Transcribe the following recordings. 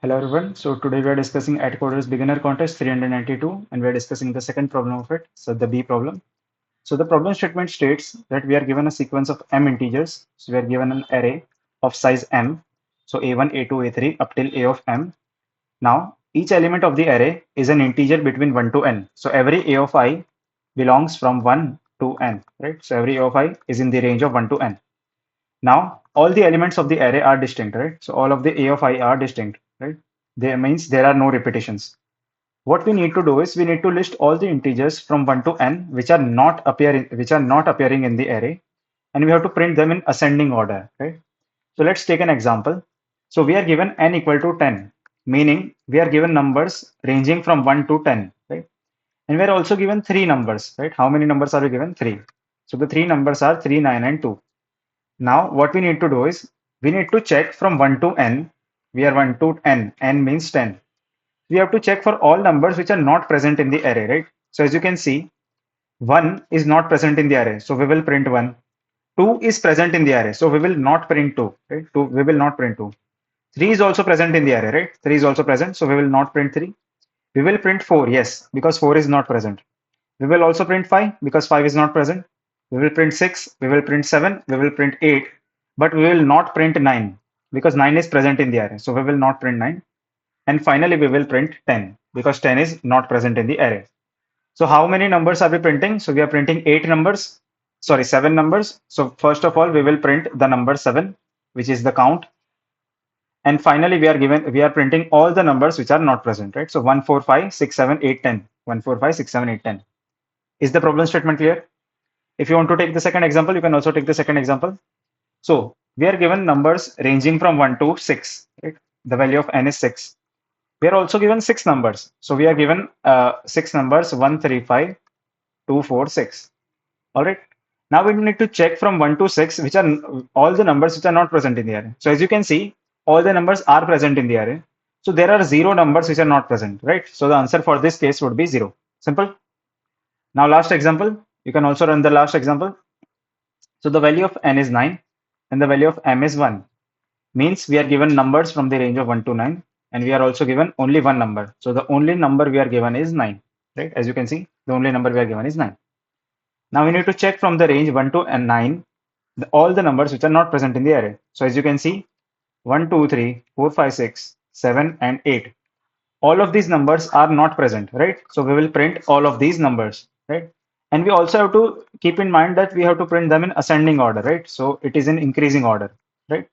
Hello everyone. So today we are discussing Atcoder's beginner contest 392 and we are discussing the second problem of it, so the B problem. So the problem statement states that we are given a sequence of m integers. So we are given an array of size m. So a1, a2, a3 up till a of m. Now each element of the array is an integer between 1 to n. So every a of I belongs from 1 to n, right? So every a of I is in the range of 1 to n. Now, all the elements of the array are distinct, right? So all of the A of I are distinct, right? That means there are no repetitions. What we need to do is we need to list all the integers from 1 to n which are not appearing in the array, and we have to print them in ascending order, right? So let's take an example. So we are given n equal to 10, meaning we are given numbers ranging from 1 to 10, right? And we are also given three numbers, right? How many numbers are we given? Three. So the three numbers are 3, 9, and 2. Now, what we need to do is we need to check from 1 to n. We are 1 to n means 10. We have to check for all numbers which are not present in the array, right? So as you can see, 1 is not present in the array, so we will print 1. 2 is present in the array, so we will not print 2, right? 2, we will not print 2. 3 is also present in the array, right? 3 is also present, so we will not print 3. We will print 4, yes, because 4 is not present. We will also print 5 because 5 is not present. We will print 6, we will print 7, we will print 8, but we will not print 9 because 9 is present in the array. So we will not print 9. And finally, we will print 10 because 10 is not present in the array. So how many numbers are we printing? So we are printing 7 numbers. So first of all, we will print the number 7, which is the count. And finally, we are printing all the numbers which are not present, right? So 1, 4, 5, 6, 7, 8, 10. 1, 4, 5, 6, 7, 8, 10. Is the problem statement clear? If you want to take the second example, you can also take the second example. So we are given numbers ranging from 1 to 6, right? The value of n is 6. We are also given 6 numbers. So we are given 6 numbers 1, 3, 5, 2, 4, 6. All right. Now we need to check from 1 to 6, which are all the numbers which are not present in the array. So as you can see, all the numbers are present in the array. So there are 0 numbers which are not present, right? So the answer for this case would be 0. Simple. Now last example, you can also run the last example. So the value of n is 9 and the value of m is 1. Means we are given numbers from the range of 1 to 9 and we are also given only one number. So the only number we are given is 9, right? As you can see, the only number we are given is 9. Now we need to check from the range 1 to 9 all the numbers which are not present in the array. So as you can see, 1, 2, 3, 4, 5, 6, 7 and 8. All of these numbers are not present, right? So we will print all of these numbers, right? And we also have to keep in mind that we have to print them in ascending order, right? So it is in increasing order, right?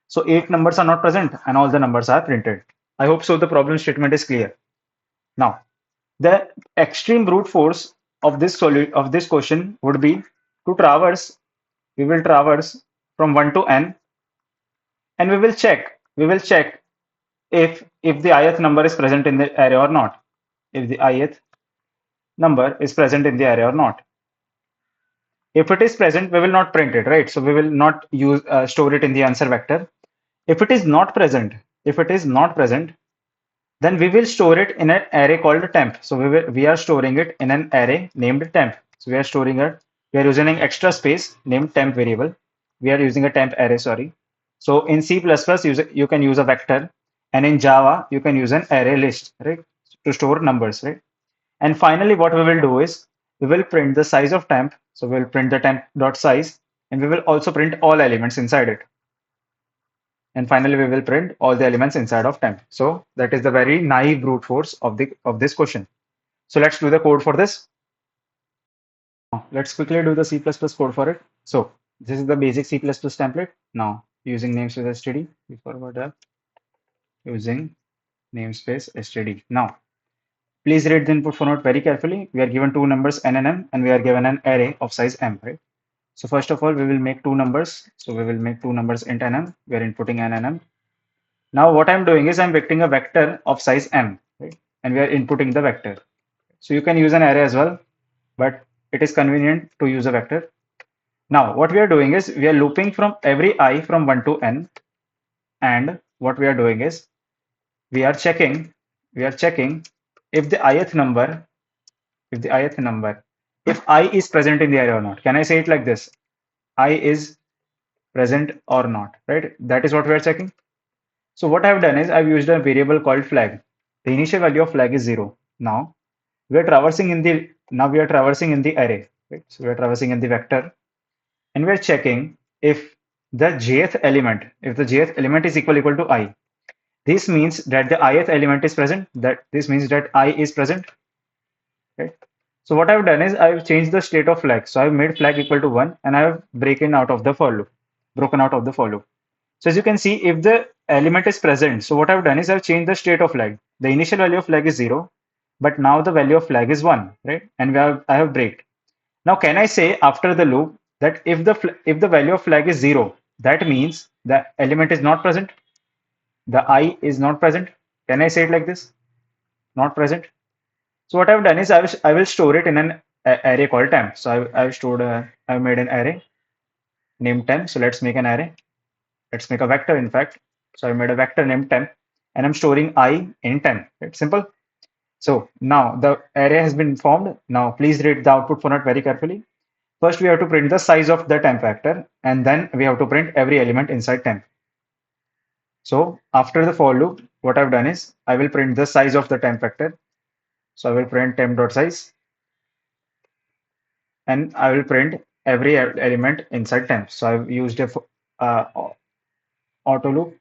So 8 numbers are not present and all the numbers are printed. I hope so the problem statement is clear. Now, the extreme brute force of this question would be to traverse. We will traverse from 1 to n and we will check if the ith number is present in the array or not. If the ith number is present in the array or not. If it is present, we will not print it, right? So we will not use store it in the answer vector. If it is not present, then we will store it in an array called temp. So we are storing it in an array named temp. So we are storing it. We are using an extra space named temp variable. We are using a temp array. Sorry. So in C++, you can use a vector, and in Java you can use an array list, right, to store numbers, right? And finally, what we will do is we will print the size of temp. So we'll print the temp dot size, and we will also print all elements inside it. And finally, we will print all the elements inside of temp. So that is the very naive brute force of this question. So let's do the code for this. Let's quickly do the C++ code for it. So this is the basic C++ template. Now using namespace std, we forward that using namespace std. Now please read the input for note very carefully. We are given two numbers n and m, and we are given an array of size m, right? So first of all, we will make two numbers. So we will make two numbers int and m. We are inputting n and m. Now what I'm doing is I'm vectoring a vector of size m, right? And we are inputting the vector. So you can use an array as well, but it is convenient to use a vector. Now what we are doing is we are looping from every I from 1 to n, and what we are doing is we are checking if the ith number if I is present in the array or not. Can I say it like this? I is present or not, right? That is what we are checking. So what I've done is I've used a variable called flag. The initial value of flag is 0. Now we are traversing in the array, right? So we are traversing in the vector, and we're checking if the jth element is equal to I. This means that the ith element is present. That this means that I is present, right? So what I've done is I've changed the state of flag. So I've made flag equal to 1, and I've broken out of the for loop. So as you can see, if the element is present, so what I've done is I've changed the state of flag. The initial value of flag is 0, but now the value of flag is 1, right? And I have breaked. Now, can I say after the loop that if the value of flag is 0, that means the element is not present, the I is not present? Can I say it like this? Not present. So what I've done is I will store it in an array called temp. So I've made an array named temp. So let's make an array. Let's make a vector, in fact. So I made a vector named temp, and I'm storing I in temp. It's simple. So now the array has been formed. Now please read the output format very carefully. First, we have to print the size of the temp vector, and then we have to print every element inside temp. So after the for loop, what I've done is I will print the size of the temp vector. So I will print temp.size, and I will print every element inside temp. So I've used a auto loop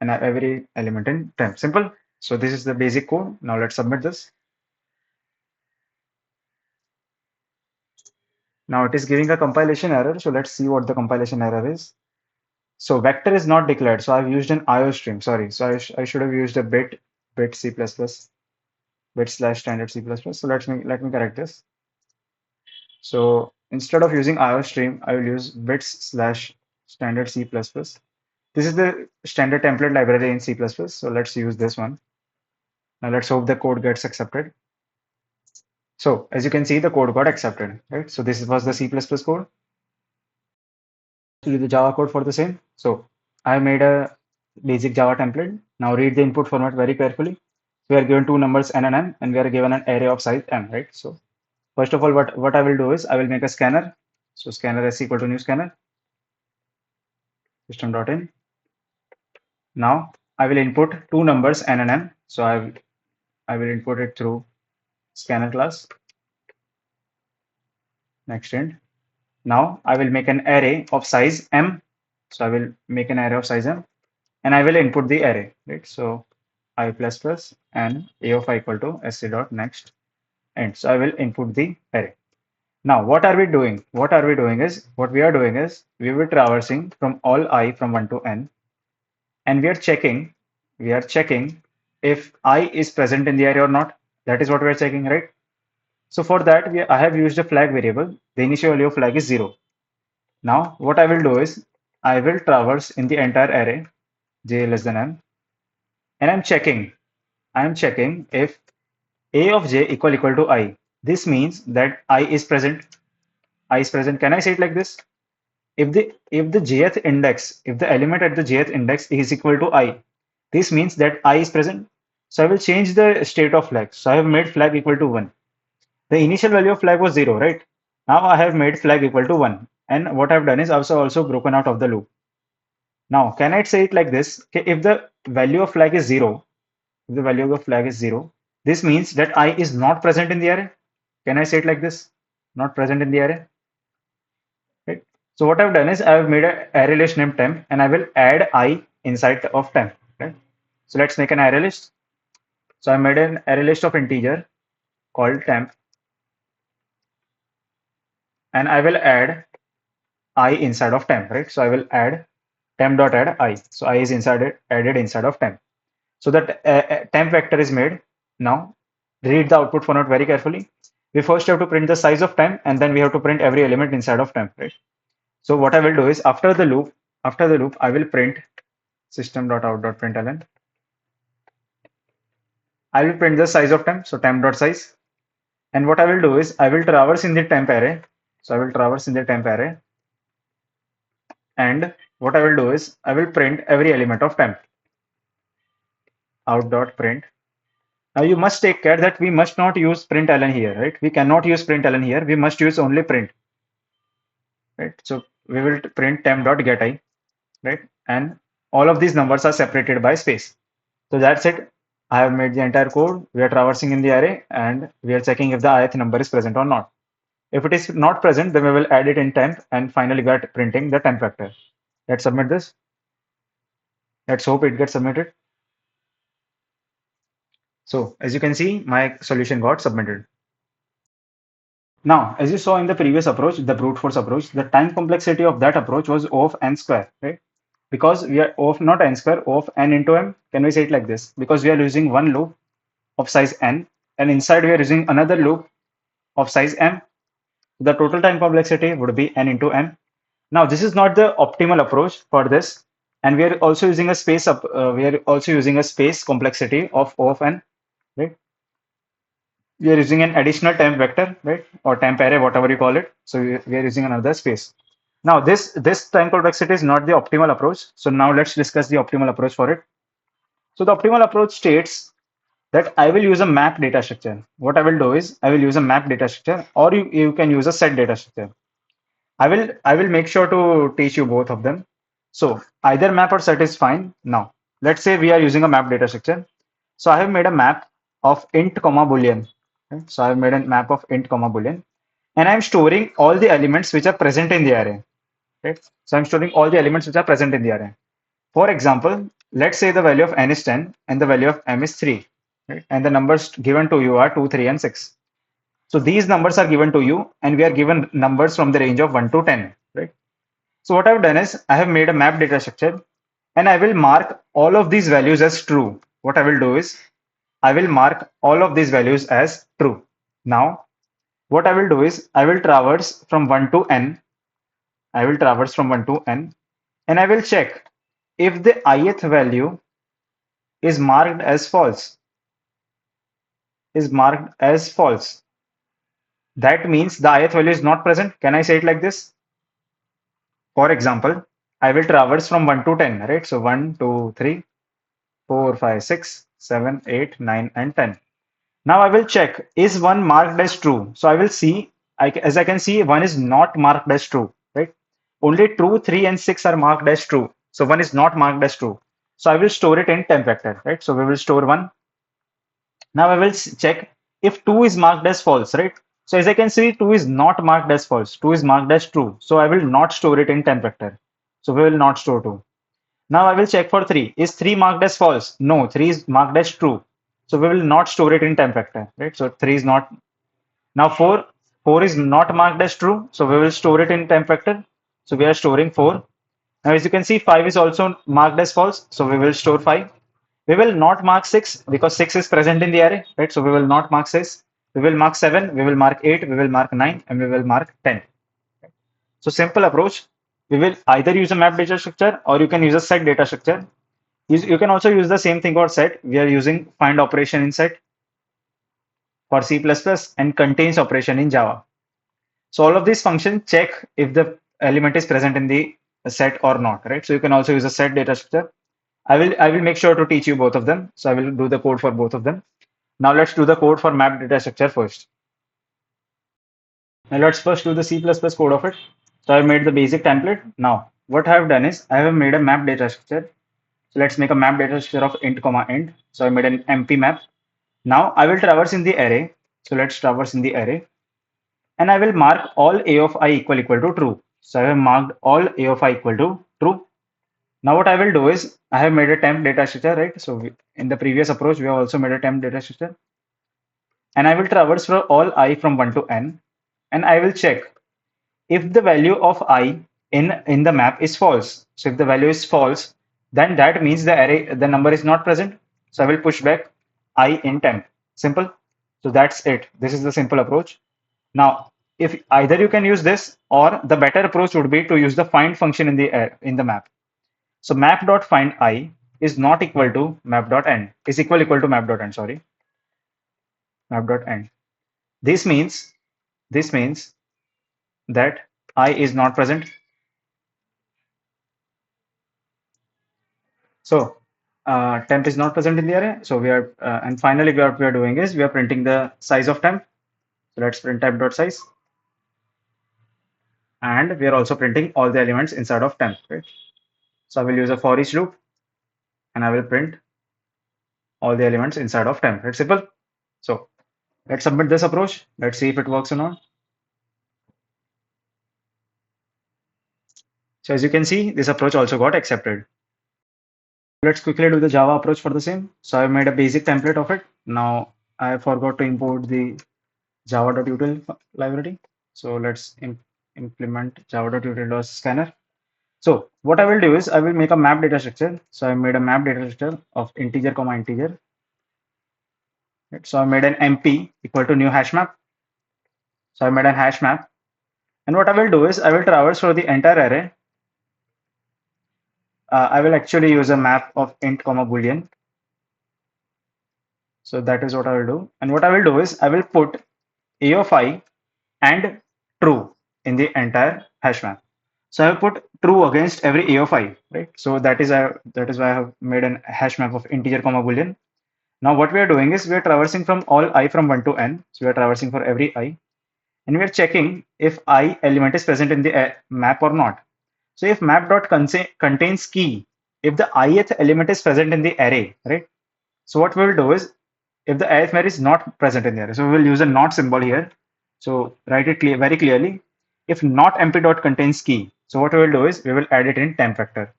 and every element in temp. Simple. So this is the basic code. Now let's submit this. Now it is giving a compilation error. So let's see what the compilation error is. So vector is not declared. So I've used an IO stream. Sorry. So I should have used a bit C++, bit slash standard C++. So let me correct this. So instead of using IO stream, I will use bits slash standard C++. This is the standard template library in C++. So let's use this one. Now let's hope the code gets accepted. So as you can see, the code got accepted, right? So this was the C++ code. To the Java code for the same. So I made a basic Java template. Now read the input format very carefully. We are given two numbers n and m, and we are given an array of size m, right? So first of all, what I will do is I will make a scanner. So scanner is equal to new scanner system.in. Now I will input two numbers n and m. So I will input it through scanner class. Next int. Now I will make an array of size m. So I will make an array of size m, and I will input the array, right? So I plus plus and a of I equal to sc dot next int. So I will input the array. Now what are we doing? What we are doing is we will traversing from all I from 1 to n, and we are checking if I is present in the array or not. That is what we are checking, right? So for that, I have used a flag variable. The initial value of flag is 0. Now what I will do is I will traverse in the entire array j less than m, and I am checking if a of j equal to I. This means that I is present. I is present. Can I say it like this? If the jth index, if the element at the jth index is equal to I, this means that I is present. So I will change the state of flag. So I have made flag equal to 1. The initial value of flag was 0, right? Now I have made flag equal to 1. And what I've done is also broken out of the loop. Now, can I say it like this? Okay, if the value of flag is 0, if the value of flag is 0, this means that I is not present in the array. Can I say it like this? Not present in the array. Right? So what I've done is I've made an array list named temp, and I will add I inside of temp. Right? So let's make an array list. So I made an array list of integer called temp, and I will add I inside of temp. Right? So I will add temp.add I. So I is added inside of temp. So that temp vector is made. Now read the output format very carefully. We first have to print the size of temp, and then we have to print every element inside of temp, right? So what I will do is after the loop, I will print system.out.println. I will print the size of temp, so temp.size. And what I will do is I will traverse in the temp array. So I will traverse in the temp array. And what I will do is I will print every element of temp. Out.print. Now you must take care that we must not use println here, right? We cannot use println here. We must use only print, right? So we will print temp.getI, right? And all of these numbers are separated by space. So that's it. I have made the entire code. We are traversing in the array and we are checking if the ith number is present or not. If it is not present, then we will add it in temp and finally we are printing the temp vector. Let's submit this. Let's hope it gets submitted. So as you can see, my solution got submitted. Now, as you saw in the previous approach, the brute force approach, the time complexity of that approach was O of n square, right? Because we are O of not n square, O of n into m. Can we say it like this? Because we are using one loop of size n, and inside we are using another loop of size m. The total time complexity would be n into m. Now, this is not the optimal approach for this, and we are also using a space up. We are also using a space complexity of O of n, right? We are using an additional temp vector, right, or temp array, whatever you call it. So we are using another space. Now, this time complexity is not the optimal approach. So now let's discuss the optimal approach for it. So the optimal approach states that I will use a map data structure. What I will do is I will use a map data structure, or you can use a set data structure. I will make sure to teach you both of them. So either map or set is fine. Now let's say we are using a map data structure. So I have made a map of int comma boolean. Okay? So I have made a map of int comma boolean, and I'm storing all the elements which are present in the array. Right? So I'm storing all the elements which are present in the array. For example, let's say the value of n is 10 and the value of m is 3. Right? And the numbers given to you are 2, 3, and 6. So these numbers are given to you, and we are given numbers from the range of 1 to 10. Right? So what I've done is I have made a map data structure, and I will mark all of these values as true. What I will do is I will mark all of these values as true. Now, what I will do is I will traverse from 1 to n. I will traverse from 1 to n, and I will check if the ith value is marked as false. Is marked as false. That means the ith value is not present. Can I say it like this? For example, I will traverse from 1 to 10, right? So 1, 2, 3, 4, 5, 6, 7, 8, 9, and 10. Now I will check, is one marked as true? So I will see, as I can see, one is not marked as true, right? Only 2, 3, and 6 are marked as true. So one is not marked as true. So I will store it in temp vector, right? So we will store one. Now I will check if 2 is marked as false, right? So as I can see, 2 is not marked as false. 2 is marked as true. So I will not store it in temp vector. So we will not store 2. Now I will check for 3. Is 3 marked as false? No, 3 is marked as true. So we will not store it in temp vector, right? So 3 is not. Now 4 is not marked as true. So we will store it in temp vector. So we are storing 4. Now as you can see, 5 is also marked as false. So we will store 5. We will not mark 6 because 6 is present in the array, right? So we will not mark 6. We will mark 7, we will mark 8, we will mark 9, and we will mark 10. So simple approach. We will either use a map data structure or you can use a set data structure. You can also use the same thing for set. We are using find operation in set for C++ and contains operation in Java. So all of these functions check if the element is present in the set or not, right? So you can also use a set data structure. I will make sure to teach you both of them. So I will do the code for both of them. Now let's do the code for map data structure first. Now let's first do the C++ code of it. So I've made the basic template. Now what I have done is I have made a map data structure. So let's make a map data structure of int comma int. So I made an MP map. Now I will traverse in the array. So let's traverse in the array. And I will mark all a of I equal to true. So I have marked all a of I equal to true. Now what I will do is I have made a temp data structure, right? So in the previous approach, we have also made a temp data structure. And I will traverse for all I from 1 to n. And I will check if the value of I in the map is false. So if the value is false, then that means the number is not present. So I will push back I in temp. Simple. So that's it. This is the simple approach. Now, if either you can use this or the better approach would be to use the find function in the map. So map.find I is not equal to map.end, is equal to map.end, sorry, map.end. This means that I is not present. So temp is not present in the array. So we are, and finally what we are doing is we are printing the size of temp. So let's print temp.size. And we are also printing all the elements inside of temp, right? So I will use a for each loop and I will print all the elements inside of temp. It's simple. So let's submit this approach. Let's see if it works or not. So as you can see, this approach also got accepted. Let's quickly do the Java approach for the same. So I've made a basic template of it. Now I forgot to import the java.util library. So let's implement java.util.scanner. So what I will do is I will make a map data structure. So I made a map data structure of integer comma integer. Right? So I made an MP equal to new hash map. So I made a hash map. And what I will do is I will traverse for the entire array. I will actually use a map of int comma boolean. So that is what I will do. And what I will do is I will put a of I and true in the entire hash map. So I have put true against every a of I, right? So that is why I have made an hash map of integer comma boolean. Now what we are doing is we are traversing from all I from 1 to n. So we are traversing for every I and we are checking if I element is present in the map or not. So if map.contains key, if the ith element is present in the array, right? So what we will do is if the arithmetic is not present in the array, so we will use a not symbol here. So write it very clearly. If not empty dot contains key, so what we will do is we will add it in temp vector.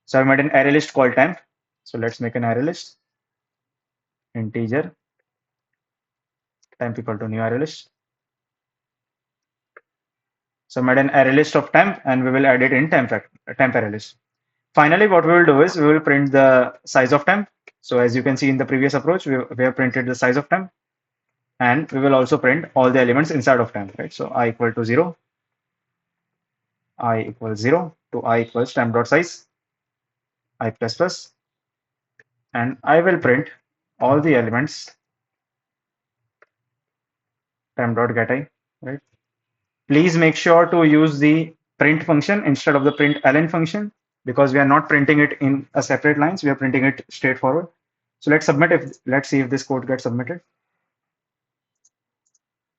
So I made an array list called temp. So let's make an array list integer temp equal to new array list. So I made an array list of temp and we will add it in temp array list. Finally, what we will do is we will print the size of temp. So as you can see in the previous approach, we have printed the size of temp. And we will also print all the elements inside of temp, right? So I equal to 0, I equals 0 to I equals temp dot size, I plus plus, and I will print all the elements temp dot get I, right? Please make sure to use the print function instead of the println function because we are not printing it in a separate lines, we are printing it straightforward. So let's see if this code gets submitted.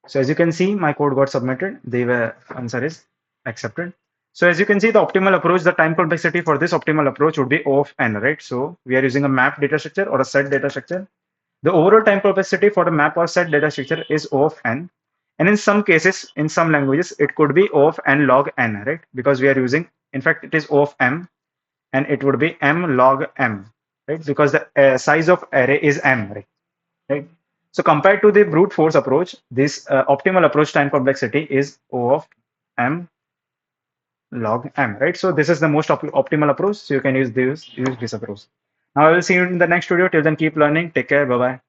So as you can see, my code got submitted. The answer is accepted. So as you can see, the optimal approach, the time complexity for this optimal approach would be O of n, right? So we are using a map data structure or a set data structure. The overall time complexity for the map or set data structure is O of n. And in some cases, in some languages, it could be O of n log n, right? Because we are using, in fact, it is O of m and it would be m log m, right? Because the size of array is m, right? So compared to the brute force approach, this optimal approach time complexity is O of m log m, right? So this is the most optimal approach. So you can use this approach. Now I will see you in the next video. Till then, keep learning. Take care. Bye bye.